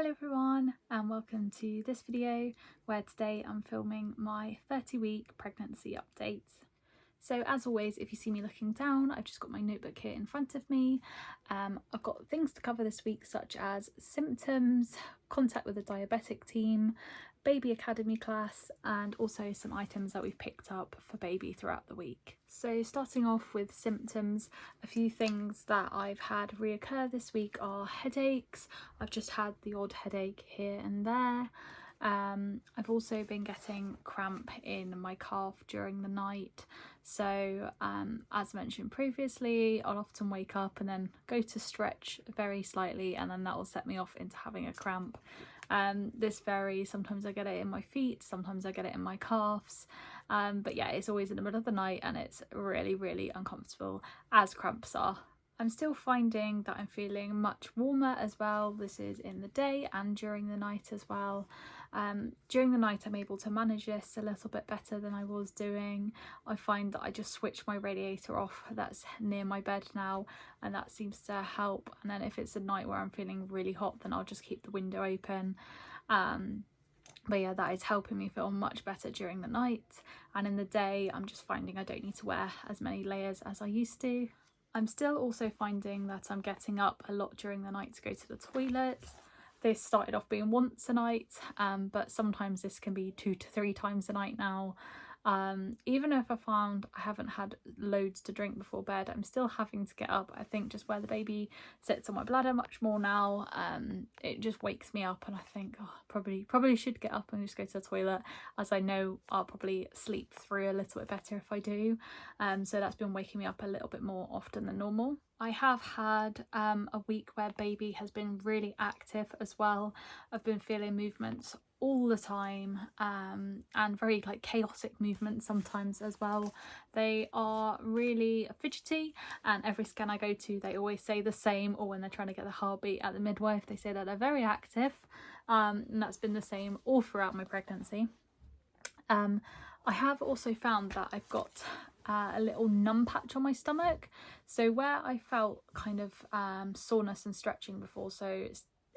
Hello everyone and welcome to this video where today I'm filming my 30-week pregnancy update. So as always, if you see me looking down, I've just got my notebook here in front of me. I've got things to cover this week such as symptoms, contact with the diabetic team, baby academy class, and also some items that we've picked up for baby throughout the week. So starting off with symptoms, a few things that I've had reoccur this week are headaches. I've just had the odd headache here and there. I've also been getting cramp in my calf during the night. So as mentioned previously, I'll often wake up and then go to stretch very slightly, and then that will set me off into having a cramp. This varies. Sometimes I get it in my feet, sometimes I get it in my calves, but yeah, it's always in the middle of the night and it's really uncomfortable, as cramps are. I'm still finding that I'm feeling much warmer as well. This is in the day and during the night as well. During the night I'm able to manage this a little bit better than I was doing. I find that I just switch my radiator off that's near my bed now, and that seems to help. And then if it's a night where I'm feeling really hot, then I'll just keep the window open. But yeah, that is helping me feel much better during the night, and in the day I'm just finding I don't need to wear as many layers as I used to. I'm still also finding that I'm getting up a lot during the night to go to the toilet. This started off being once a night, but sometimes this can be 2 to 3 times a night now. Even if I found I haven't had loads to drink before bed, I'm still having to get up. I think just where the baby sits on my bladder much more now, it just wakes me up, and I think, oh, probably should get up and just go to the toilet, as I know I'll probably sleep through a little bit better if I do. So that's been waking me up a little bit more often than normal. I have had a week where baby has been really active as well. I've been feeling movements all the time, and very chaotic movements sometimes as well. They are really fidgety, and every scan I go to they always say the same, or when they're trying to get the heartbeat at the midwife they say that they're very active, and that's been the same all throughout my pregnancy. I have also found that I've got a little numb patch on my stomach, so where I felt kind of soreness and stretching before, so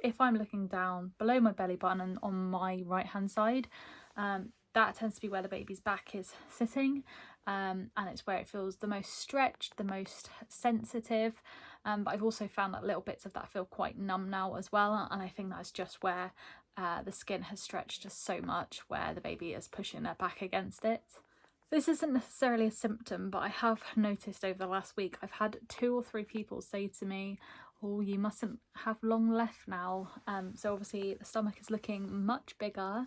if I'm looking down below my belly button and on my right hand side, that tends to be where the baby's back is sitting, and it's where it feels the most stretched, the most sensitive, but I've also found that little bits of that feel quite numb now as well, and I think that's just where the skin has stretched just so much, where the baby is pushing their back against it. This isn't necessarily a symptom, but I have noticed over the last week I've had 2 or 3 people say to me, oh, you mustn't have long left now. So obviously the stomach is looking much bigger,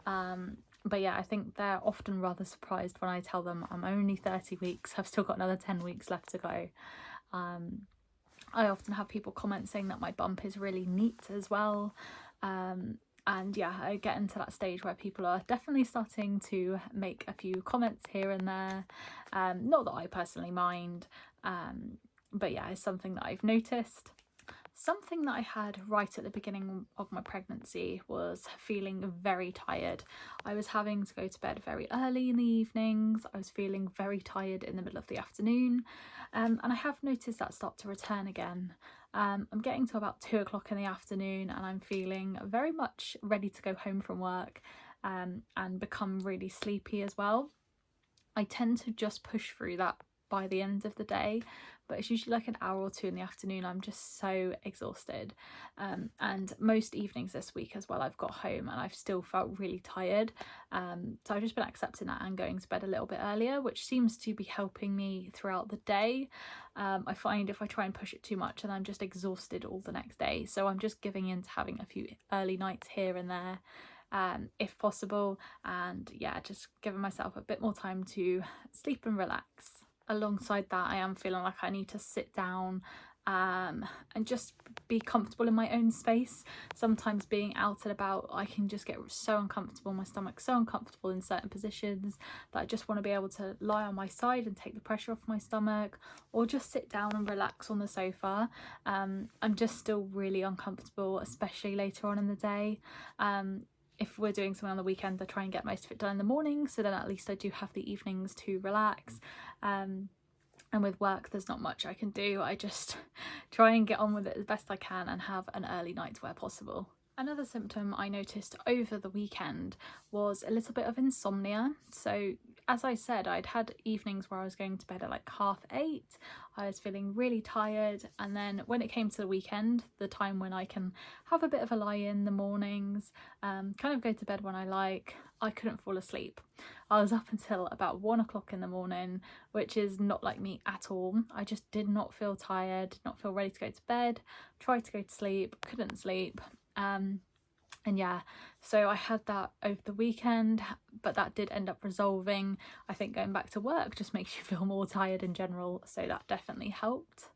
but yeah, I think they're often rather surprised when I tell them I'm only 30 weeks, I've still got another 10 weeks left to go. I often have people comment saying that my bump is really neat as well. And yeah, I get into that stage where people are definitely starting to make a few comments here and there. Not that I personally mind, but yeah, it's something that I've noticed. Something that I had right at the beginning of my pregnancy was feeling very tired. I was having to go to bed very early in the evenings. I was feeling very tired in the middle of the afternoon, and I have noticed that start to return again. I'm getting to about 2 o'clock in the afternoon and I'm feeling very much ready to go home from work, and become really sleepy as well. I tend to just push through that by the end of the day, but it's usually like an hour or 2 in the afternoon I'm just so exhausted, and most evenings this week as well I've got home and I've still felt really tired, so I've just been accepting that and going to bed a little bit earlier, which seems to be helping me throughout the day. I find if I try and push it too much and I'm just exhausted all the next day, so I'm just giving in to having a few early nights here and there, if possible, and yeah, just giving myself a bit more time to sleep and relax. Alongside that, I am feeling like I need to sit down and just be comfortable in my own space. Sometimes being out and about, I can just get so uncomfortable, my stomach's so uncomfortable in certain positions that I just want to be able to lie on my side and take the pressure off my stomach, or just sit down and relax on the sofa. I'm just still really uncomfortable, especially later on in the day. If we're doing something on the weekend, I try and get most of it done in the morning, so then at least I do have the evenings to relax. And with work there's not much I can do. I just try and get on with it as best I can and have an early night where possible. Another symptom I noticed over the weekend was a little bit of insomnia. So as I said, I'd had evenings where I was going to bed at like 8:30. I was feeling really tired, and then when it came to the weekend, the time when I can have a bit of a lie in the mornings, kind of go to bed when I like, I couldn't fall asleep. I was up until about 1 o'clock in the morning, which is not like me at all. I just did not feel tired, not feel ready to go to bed, tried to go to sleep, couldn't sleep. And yeah, so I had that over the weekend, but that did end up resolving. I think going back to work just makes you feel more tired in general, so that definitely helped.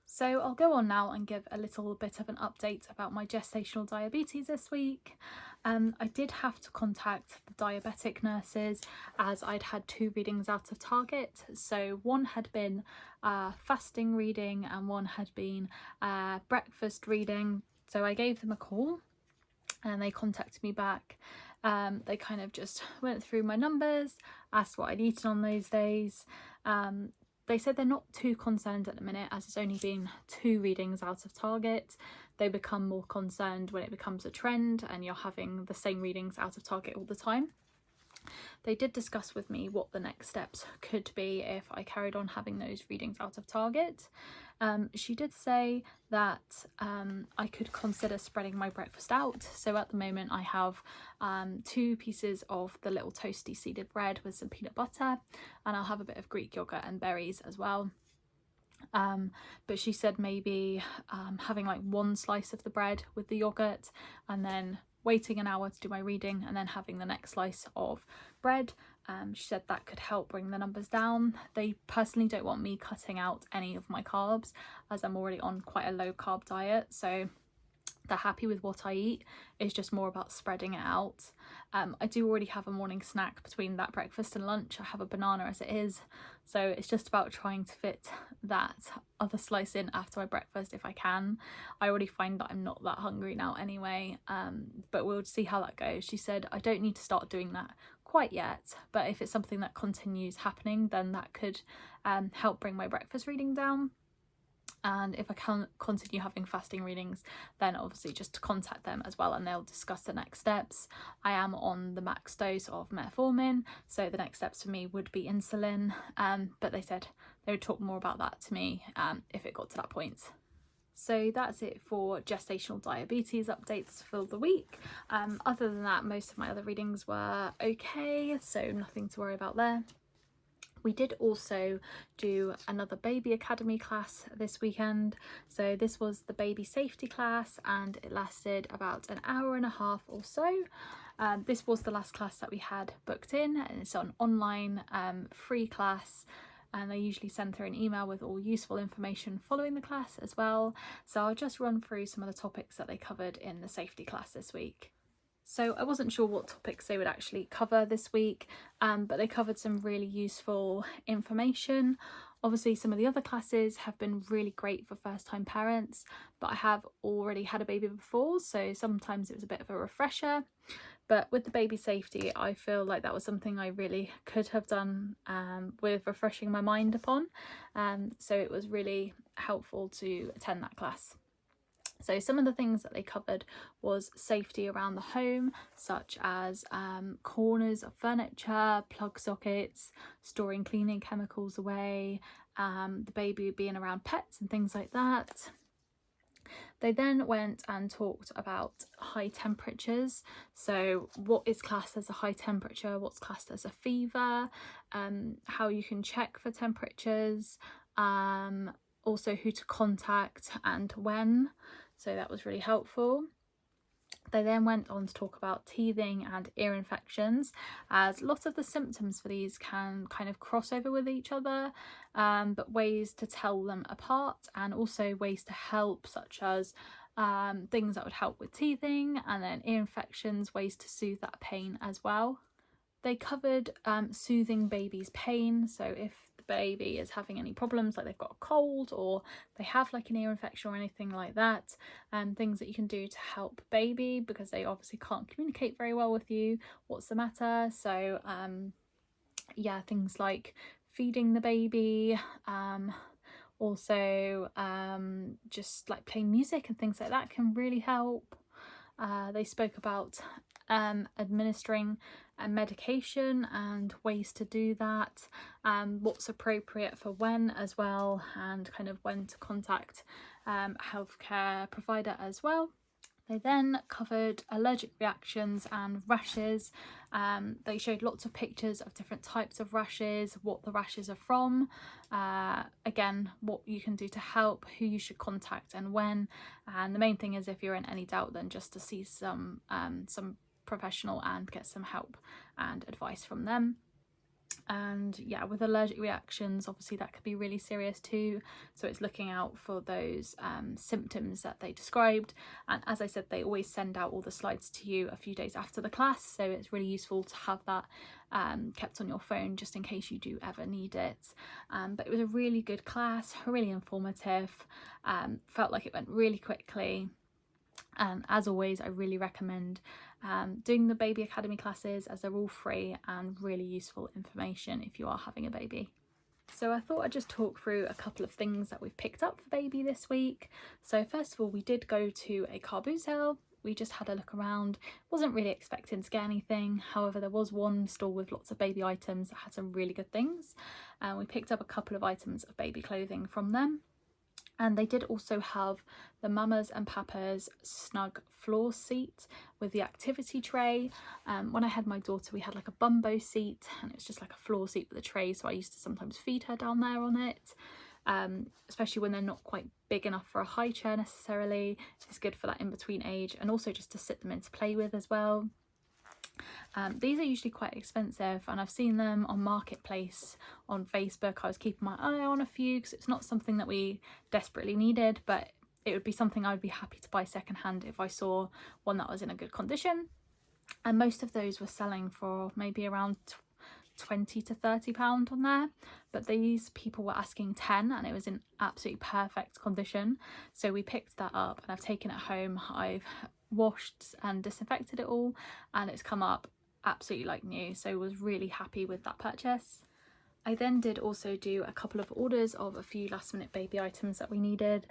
So I'll go on now and give a little bit of an update about my gestational diabetes this week. I did have to contact the diabetic nurses as I'd had 2 readings out of target. So one had been fasting reading and one had been breakfast reading. So I gave them a call and they contacted me back. They kind of just went through my numbers, asked what I'd eaten on those days. They said they're not too concerned at the minute as it's only been 2 readings out of target. They become more concerned when it becomes a trend and you're having the same readings out of target all the time. They did discuss with me what the next steps could be if I carried on having those readings out of target. She did say that I could consider spreading my breakfast out. So at the moment I have 2 pieces of the little toasty seeded bread with some peanut butter, and I'll have a bit of Greek yogurt and berries as well. But she said maybe having like 1 slice of the bread with the yogurt and then waiting an hour to do my reading and then having the next slice of bread. She said that could help bring the numbers down. They personally don't want me cutting out any of my carbs as I'm already on quite a low carb diet, so they're happy with what I eat. It's just more about spreading it out. I do already have a morning snack between that breakfast and lunch. I have a banana as it is, so it's just about trying to fit that other slice in after my breakfast if I can. I already find that I'm not that hungry now anyway, but we'll see how that goes. She said I don't need to start doing that quite yet, but if it's something that continues happening, then that could help bring my breakfast reading down. And if I can continue having fasting readings, then obviously just to contact them as well and they'll discuss the next steps. I am on the max dose of metformin, so the next steps for me would be insulin, but they said they would talk more about that to me if it got to that point. So that's it for gestational diabetes updates for the week. Other than that, most of my other readings were okay, so nothing to worry about there. We did also do another baby academy class this weekend. So this was the baby safety class and it lasted about an hour and a half or so. This was the last class that we had booked in, and it's an online free class, and they usually send through an email with all useful information following the class as well. So I'll just run through some of the topics that they covered in the safety class this week. So I wasn't sure what topics they would actually cover this week, but they covered some really useful information. Obviously some of the other classes have been really great for first-time parents, but I have already had a baby before, so sometimes it was a bit of a refresher. But with the baby safety, I feel like that was something I really could have done with refreshing my mind upon. So it was really helpful to attend that class. So some of the things that they covered was safety around the home, such as corners of furniture, plug sockets, storing cleaning chemicals away, the baby being around pets and things like that. They then went and talked about high temperatures. So what is classed as a high temperature, what's classed as a fever, how you can check for temperatures, also who to contact and when. So that was really helpful. They then went on to talk about teething and ear infections, as lots of the symptoms for these can kind of cross over with each other, but ways to tell them apart and also ways to help, such as things that would help with teething, and then ear infections, ways to soothe that pain as well. They covered soothing baby's pain, so if the baby is having any problems, like they've got a cold or they have like an ear infection or anything like that, things that you can do to help baby, because they obviously can't communicate very well with you, what's the matter. So yeah, things like feeding the baby, also just like playing music and things like that can really help. They spoke about administering a medication and ways to do that, what's appropriate for when as well, and kind of when to contact a healthcare provider as well. They then covered allergic reactions and rashes. They showed lots of pictures of different types of rashes, what the rashes are from, again, what you can do to help, who you should contact and when. And the main thing is, if you're in any doubt, then just to see some professional and get some help and advice from them. And yeah, with allergic reactions, obviously that could be really serious too, so it's looking out for those symptoms that they described. And as I said, they always send out all the slides to you a few days after the class, so it's really useful to have that kept on your phone just in case you do ever need it. But it was a really good class, really informative, felt like it went really quickly. And as always, I really recommend doing the Baby Academy classes, as they're all free and really useful information if you are having a baby. So I thought I'd just talk through a couple of things that we've picked up for baby this week. So first of all, we did go to a car boot sale. We just had a look around, wasn't really expecting to get anything. However, there was one stall with lots of baby items that had some really good things. And we picked up a couple of items of baby clothing from them. And they did also have the Mamas and Papas snug floor seat with the activity tray. When I had my daughter, we had like a bumbo seat, and it was just like a floor seat with a tray, so I used to sometimes feed her down there on it, especially when they're not quite big enough for a high chair necessarily. It's good for that in-between age, and also just to sit them in to play with as well. These are usually quite expensive, and I've seen them on Marketplace on Facebook. I was keeping my eye on a few because it's not something that we desperately needed, but it would be something I would be happy to buy secondhand if I saw one that was in a good condition. And most of those were selling for maybe around £20 to £30 on there, but these people were asking 10, and it was in absolutely perfect condition, so we picked that up and I've taken it home. I've washed and disinfected it all, and it's come up absolutely like new, so I was really happy with that purchase. I then did also do a couple of orders of a few last minute baby items that we needed,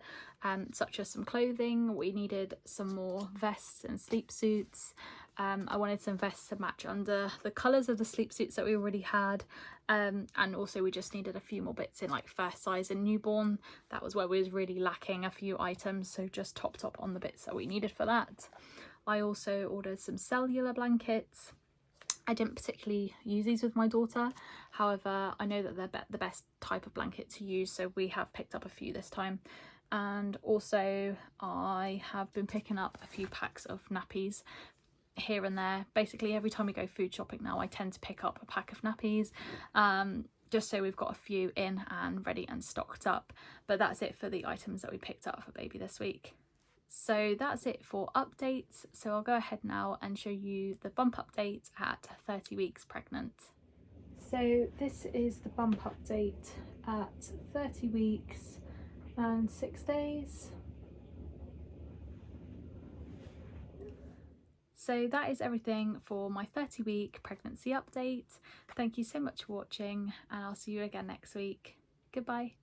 such as some clothing. We needed some more vests and sleep suits. I wanted some vests to match under the colours of the sleep suits that we already had, and also we just needed a few more bits in like first size and newborn. That was where we was really lacking a few items, so just topped up on the bits that we needed for that. I also ordered some cellular blankets. I didn't particularly use these with my daughter, however I know that they're the best type of blanket to use, so we have picked up a few this time. And also I have been picking up a few packs of nappies here and there. Basically every time we go food shopping now, I tend to pick up a pack of nappies, just so we've got a few in and ready and stocked up. But that's it for the items that we picked up for baby this week. So that's it for updates. So I'll go ahead now and show you the bump update at 30 weeks pregnant. So this is the bump update at 30 weeks and 6 days. So that is everything for my 30-week pregnancy update. Thank you so much for watching, and I'll see you again next week. Goodbye.